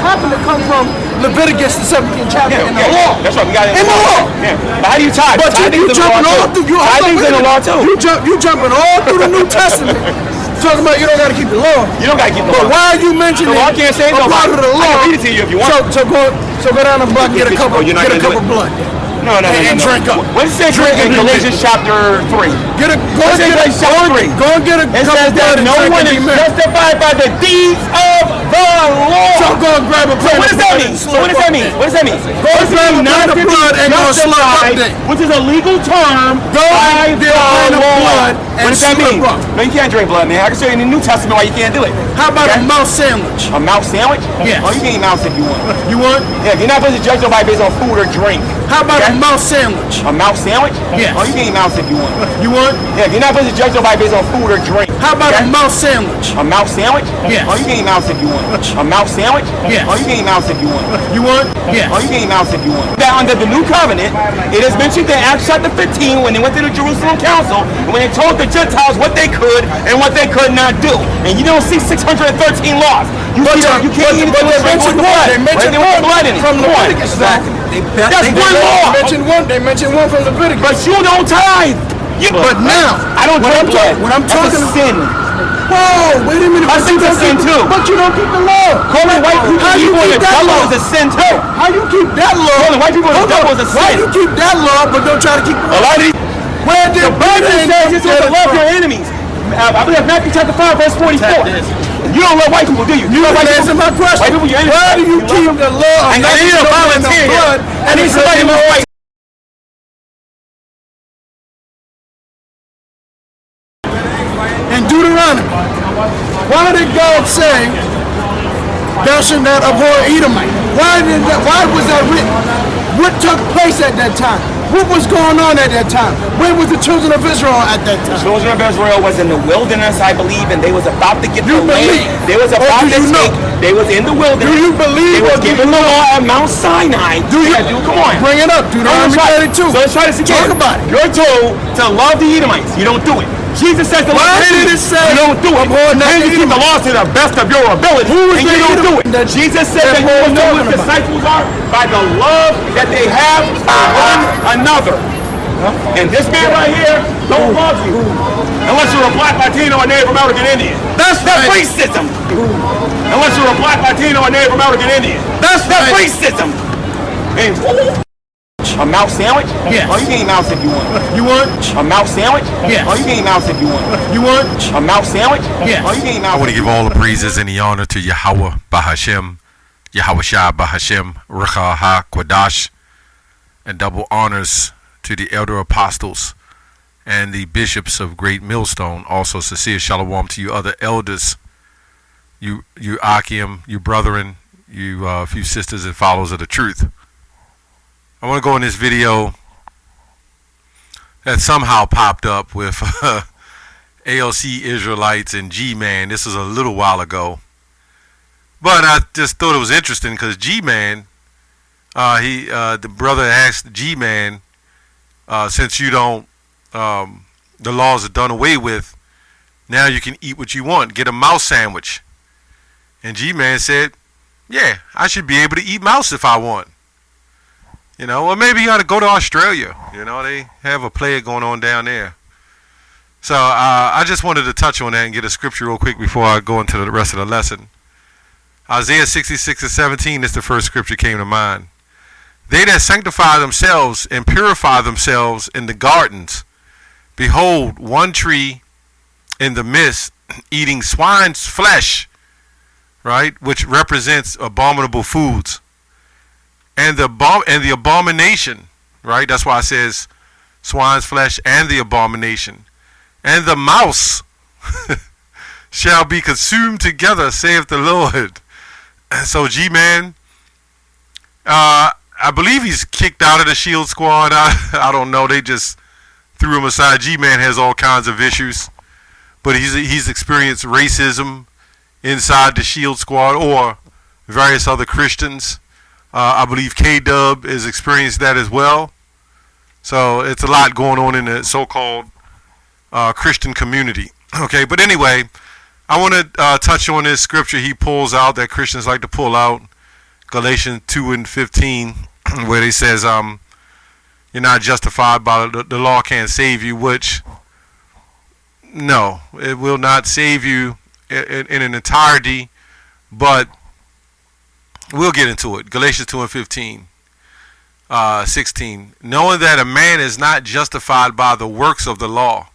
happened to come from Leviticus, the 17th chapter, in the law. That's right. We got it in the law. Yeah. But how do you tithe? But you jumping all through. Tithing's in the law too. You jumping all through the New Testament. Talking about you don't got to keep the law. You don't got to keep the law. But why are you mentioning the law can't say no part of the law? I can read it to you if you want. So go down the block and get a cup of blood. No. And drink up. What does it say in Galatians chapter 3? Go and get a cup of blood. It says that no one is justified by the deeds of the law. So go and grab a So what does that mean? What does that mean? Go and grab not the blood and go slug up there. Which is a legal term by the law. What does that mean? No, you can't drink blood, man. I can show you in the New Testament why you can't do it. How about a mouth sandwich? A mouth sandwich? Yes. Oh, you can eat mouths if you want. You want? Yeah, you're not supposed to judge nobody based on food or drink. How about a mouth sandwich? A mouth sandwich? Yes. Oh, you can eat mouths if you want. You want? Yeah, you're not supposed to judge nobody based on food or drink. How about a mouth sandwich? A mouth sandwich? Yes. Oh, you can eat mouths if you want. A mouth sandwich? Yes. Oh, you can eat mouths if you want. You want? Yes. Oh, you can eat mouths if you want. Now, under the new covenant, it is mentioned in Acts chapter 15 when they went to the Jerusalem council and when they told the Gentiles what they could and what they could not do. And you don't see 613 laws. You can't even mention blood. They mentioned blood in it. From Leviticus. Exactly. That's one law. They mentioned one from Leviticus. But you don't tithe. But now, I don't drink blood. When I'm talking about sin. Whoa, wait a minute. I think that's sin too. But you don't keep the law. Calling white people the devil is a sin too. How you keep that law? Calling white people the devil is a sin. Why you keep that law but don't try to keep the law? Where did the Bible says you're supposed to love your enemies? I believe Matthew chapter 5 verse 44. You don't love white people, do you? You don't answer my question. White people, your enemies. Why do you keep the law? I need a volunteer. I need somebody who's white. In Deuteronomy, why did God say, thou shalt not abhor Edomite? Why was that written? What took place at that time? What was going on at that time? Where was the children of Israel at that time? The children of Israel was in the wilderness, I believe, and they was about to get the land. They was about to take. They was in the wilderness. Do you believe? They was given the law at Mount Sinai. Come on. Bring it up. Deuteronomy 32. So let's try this again. Talk about it. You're told to love the Edomites. You don't do it. Jesus says to love the Edomites. You don't do it. And you keep the laws to the best of your ability. And you don't do it. Jesus said that you will know who his disciples are by the love that they have for one another. And this man right here don't love you unless you're a black, Latino, or Native American Indian. That's racism. Unless you're a black, Latino, or Native American Indian. That's racism. And a mouth sandwich? Yes. Oh, you can eat mouths if you want. You want? A mouth sandwich? Yes. Oh, you can eat mouths if you want. You want? A mouth sandwich? Yes. Oh, you can eat mouths. I want to give all the praises and the honor to Yahweh Bahashem, Yahweh Shah Bahashem, Rucha Ha Kwadash, and double honors to the elder apostles and the bishops of Great Millstone. Also, sincere shalom to you other elders, you Akim, you brethren, you few sisters and followers of the truth. I want to go in this video that somehow popped up with ALC Israelites and Gman. This was a little while ago, but I just thought it was interesting because Gman, the brother asked Gman, since you don't, the laws are done away with, now you can eat what you want, get a mouse sandwich. And Gman said, yeah, I should be able to eat mouse if I want. You know, or maybe you ought to go to Australia. You know, they have a plague going on down there. So I just wanted to touch on that and get a scripture real quick before I go into the rest of the lesson. Isaiah 66:17 is the first scripture came to mind. They that sanctify themselves and purify themselves in the gardens, behold, one tree in the midst, eating swine's flesh, right, which represents abominable foods. And the abomination, right? That's why it says swine's flesh and the abomination. And the mouse shall be consumed together, saith the Lord. So G-Man, I believe he's kicked out of the Shield Squad. I don't know. They just threw him aside. G-Man has all kinds of issues. But he's experienced racism inside the Shield Squad or various other Christians. I believe K-Dub has experienced that as well. So it's a lot going on in the so-called Christian community. Okay, but anyway, I want to touch on this scripture he pulls out that Christians like to pull out, Galatians 2:15, where he says, you're not justified by the law can't save you, which, no, it will not save you in an entirety, but we'll get into it. Galatians 2:15, 16, knowing that a man is not justified by the works of the law,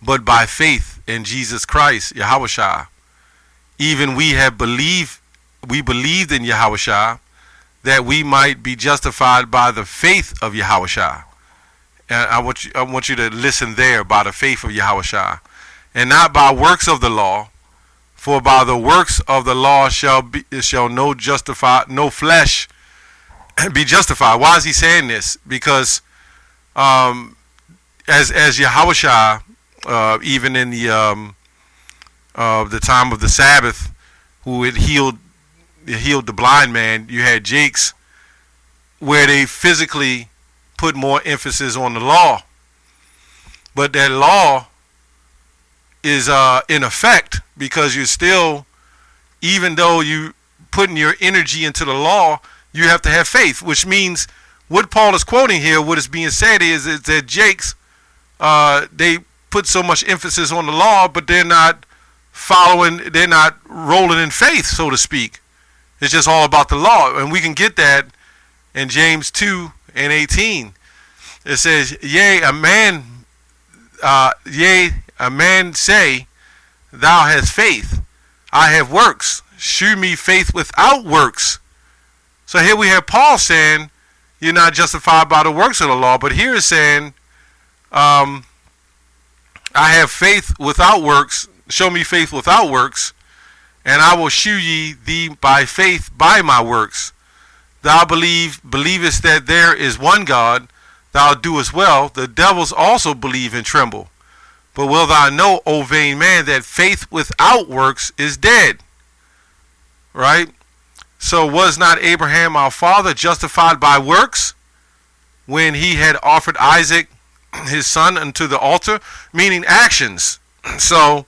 but by faith in Jesus Christ, Yahushua. Even we believed in Yahushua, that we might be justified by the faith of Yahushua. And I want you to listen there, by the faith of Yahushua, and not by works of the law. For by the works of the law shall no flesh be justified. Why is he saying this? Because as Yahushua, even in the time of the Sabbath, who had healed the blind man, you had Jakes, where they physically put more emphasis on the law, but that law is in effect, because you're still, even though you putting your energy into the law, you have to have faith, which means what Paul is quoting here, what is being said is that Jakes, they put so much emphasis on the law, but they're not rolling in faith, so to speak. It's just all about the law. And we can get that in James 2:18. It says, yea, a man say, thou hast faith, I have works. Shew me faith without works. So here we have Paul saying, you're not justified by the works of the law. But here it's saying, I have faith without works. Show me faith without works, and I will shew ye thee by faith by my works. Thou believest that there is one God, thou doest well. The devils also believe and tremble. But will thou know, O vain man, that faith without works is dead? Right? So was not Abraham our father justified by works when he had offered Isaac his son unto the altar? Meaning actions. So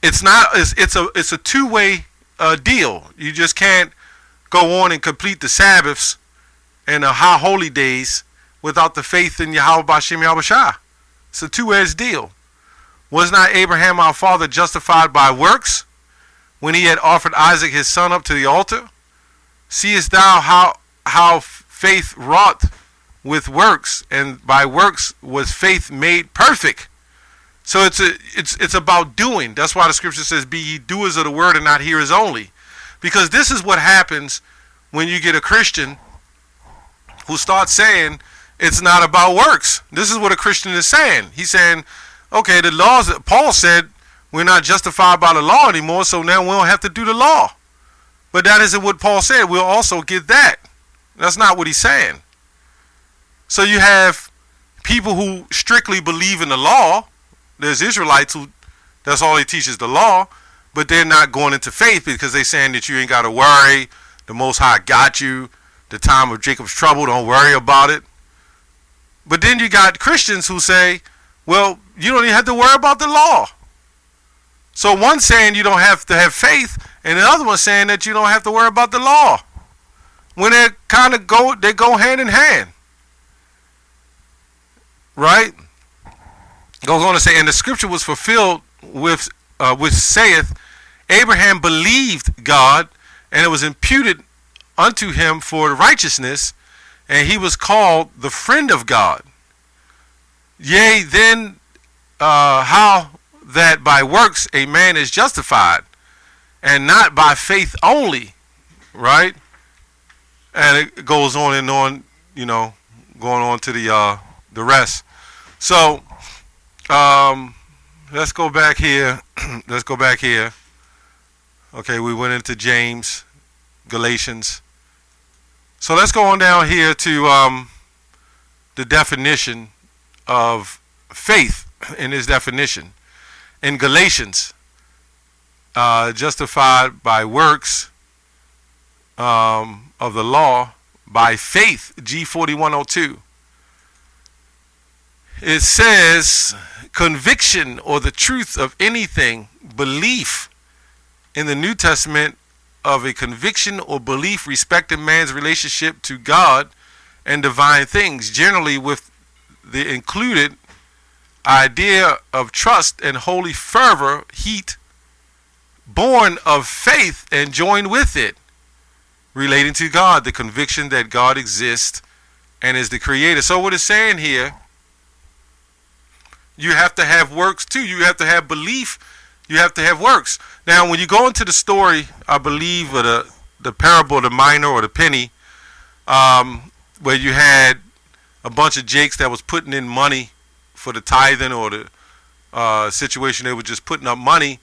it's a two-way deal. You just can't go on and complete the Sabbaths and the high holy days without the faith in Yahweh B'Shem Yahushua. It's a two-edged deal. Was not Abraham our father justified by works when he had offered Isaac his son up to the altar? Seest thou how faith wrought with works, and by works was faith made perfect? So it's about doing. That's why the scripture says, be ye doers of the word and not hearers only. Because this is what happens when you get a Christian who starts saying it's not about works. This is what a Christian is saying. He's saying, okay, the laws, Paul said we're not justified by the law anymore, so now we don't have to do the law. But that isn't what Paul said. We'll also get that. That's not what he's saying. So you have people who strictly believe in the law. There's Israelites who, that's all they teach is the law, but they're not going into faith because they're saying that you ain't got to worry. The Most High got you. The time of Jacob's trouble, don't worry about it. But then you got Christians who say, well, you don't even have to worry about the law. So one's saying you don't have to have faith, and the other one's saying that you don't have to worry about the law. When they go hand in hand. Right? Goes on to say, and the scripture was fulfilled with which saith, Abraham believed God, and it was imputed unto him for righteousness, and he was called the friend of God. Yea, then how that by works a man is justified, and not by faith only, right? And it goes on and on, you know, going on to the rest. So let's go back here. Let's go back here. Okay, we went into James, Galatians. So let's go on down here to the definition of faith in his definition. In Galatians, justified by works of the law by faith, G4102. it says conviction or the truth of anything, belief in the New Testament of a conviction or belief respecting man's relationship to God and divine things, generally with the included idea of trust and holy fervor, heat, born of faith and joined with it, relating to God, the conviction that God exists and is the creator. So what it's saying here, you have to have works too. You have to have belief. You have to have works. Now, when you go into the story, I believe, of the parable of the miner or the penny, where you had a bunch of jakes that was putting in money for the tithing or the situation, they were just putting up money,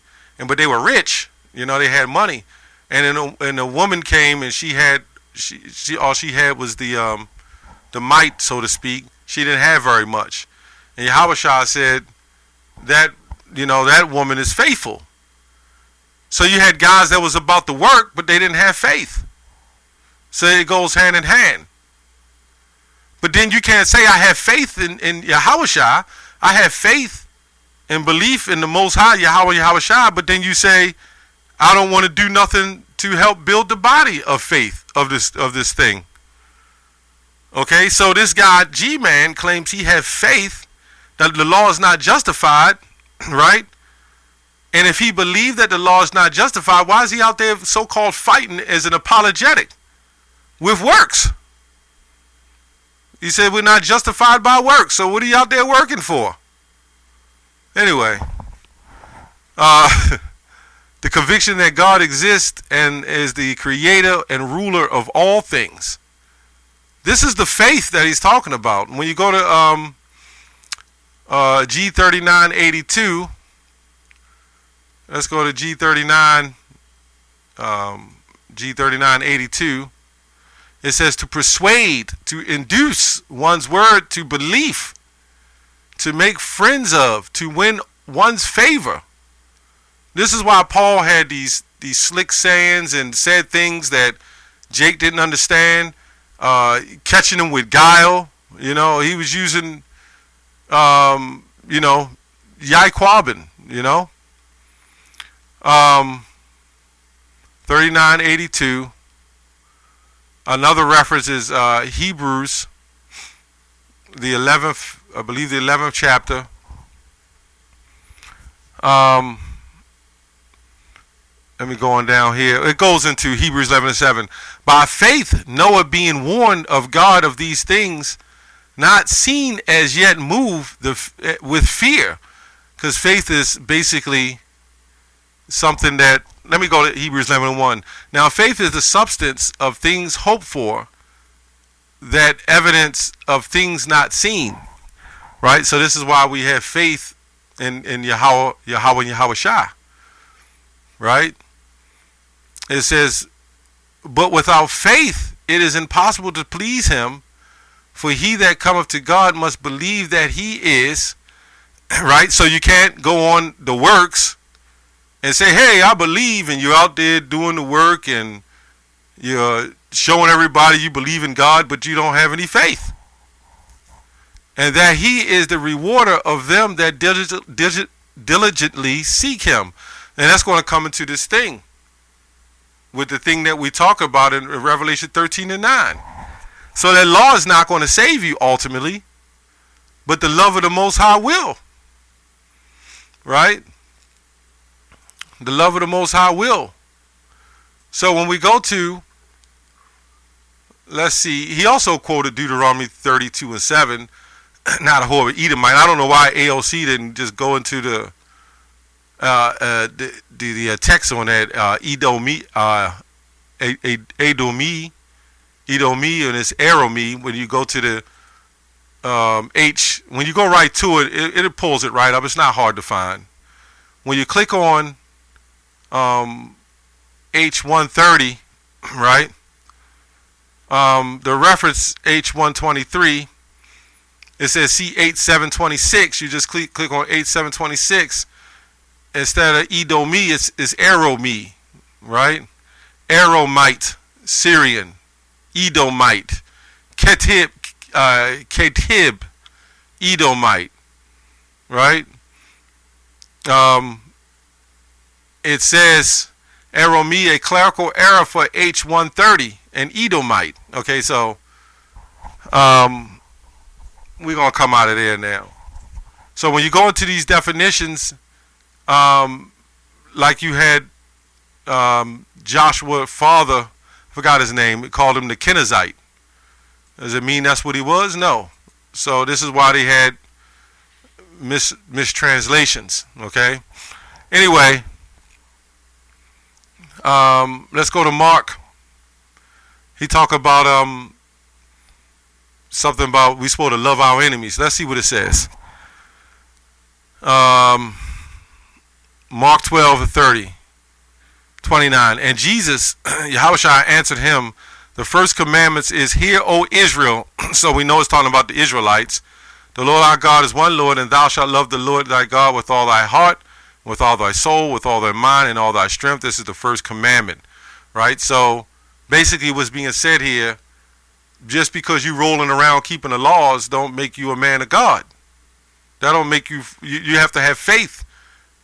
but they were rich. You know, they had money, and a woman came and she all she had was the mite, so to speak. She didn't have very much, and Yahushua said that, you know, that woman is faithful. So you had guys that was about to work, but they didn't have faith. So it goes hand in hand. But then you can't say I have faith in Yahushua. I have faith and belief in the Most High Yahushua. But then you say I don't want to do nothing to help build the body of faith of this thing. Okay, so this guy Gman claims he has faith that the law is not justified, right? And if he believed that the law is not justified, why is he out there so-called fighting as an apologetic with works? He said we're not justified by works, so what are you out there working for? Anyway, the conviction that God exists and is the creator and ruler of all things. This is the faith that he's talking about. When you go to G3982, let's go to G3982. It says to persuade, to induce one's word to belief, to make friends of, to win one's favor. This is why Paul had these slick sayings and said things that Jake didn't understand, catching him with guile. You know, he was using, Yai-Quabin, 3982. Another reference is Hebrews, the 11th, I believe the 11th chapter. Let me go on down here. It goes into Hebrews 11:7. By faith, Noah, being warned of God of these things, not seen as yet, moved with fear. Because faith is basically something that, let me go to Hebrews 11:1. Now faith is the substance of things hoped for, that evidence of things not seen. Right? So this is why we have faith in Yahweh and Yahushua. Right? It says, but without faith it is impossible to please him, for he that cometh to God must believe that he is. Right? So you can't go on the works and say, hey, I believe, and you're out there doing the work and you're showing everybody you believe in God, but you don't have any faith. And that he is the rewarder of them that diligently seek him. And that's going to come into this thing with the thing that we talk about in Revelation 13:9. So that law is not going to save you ultimately, but the love of the Most High will. Right? The love of the Most High will. So when we go to, let's see, he also quoted Deuteronomy 32:7, not a horrible Edomite. I don't know why AOC didn't just go into the text on that Edomi, and it's Aromi. When you go to the H, when you go right to it, it pulls it right up. It's not hard to find. When you click on H130, right? The reference H123, it says C8726. You just click on H726. Instead of Edomi, it's Aromi, right? Aromite, Syrian, Edomite, Ketib, Edomite, right? It says Aromi, a clerical error for H130, an Edomite. Okay, so we're going to come out of there now. So when you go into these definitions, like you had Joshua, father, forgot his name, called him the Kenizzite. Does it mean that's what he was? No. So this is why they had mistranslations. Okay. Anyway, let's go to Mark. He talk about something about we supposed to love our enemies. Let's see what it says. Mark 12:30, 29. And Jesus, Yahushua, answered him, the first commandments is, Hear, O Israel. So we know it's talking about the Israelites. The Lord our God is one Lord, and thou shalt love the Lord thy God with all thy heart, with all thy soul, with all thy mind, and all thy strength. This is the first commandment, right? So basically what's being said here, just because you rolling around keeping the laws don't make you a man of God. That don't make you, you have to have faith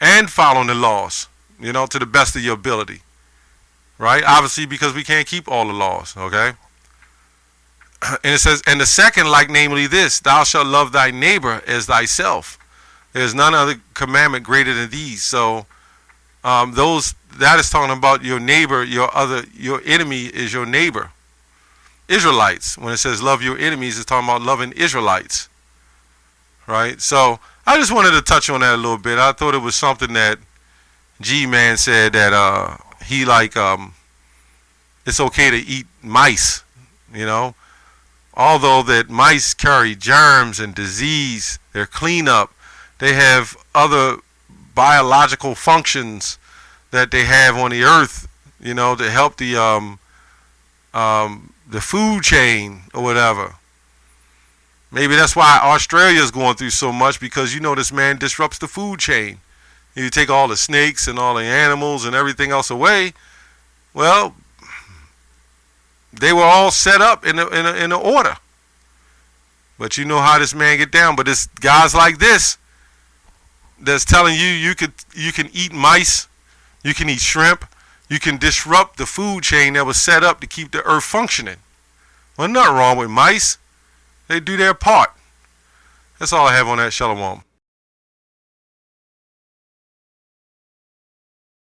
and following the laws, you know, to the best of your ability, right? Obviously, because we can't keep all the laws, okay? And it says, and the second, like namely this, thou shalt love thy neighbor as thyself. There's none other commandment greater than these. So that is talking about your neighbor, your enemy is your neighbor. Israelites, when it says love your enemies, it's talking about loving Israelites, right? So I just wanted to touch on that a little bit. I thought it was something that Gman said that he it's okay to eat mice, you know, although that mice carry germs and disease, they're cleanup, they have other biological functions that they have on the earth, you know, to help the food chain or whatever. Maybe that's why Australia is going through so much, because you know this man disrupts the food chain. You take all the snakes and all the animals and everything else away. Well, they were all set up in a order. But you know how this man get down. But it's guys like this that's telling you you can eat mice, you can eat shrimp, you can disrupt the food chain that was set up to keep the earth functioning. Well, nothing wrong with mice. They do their part. That's all I have on that. Shalom.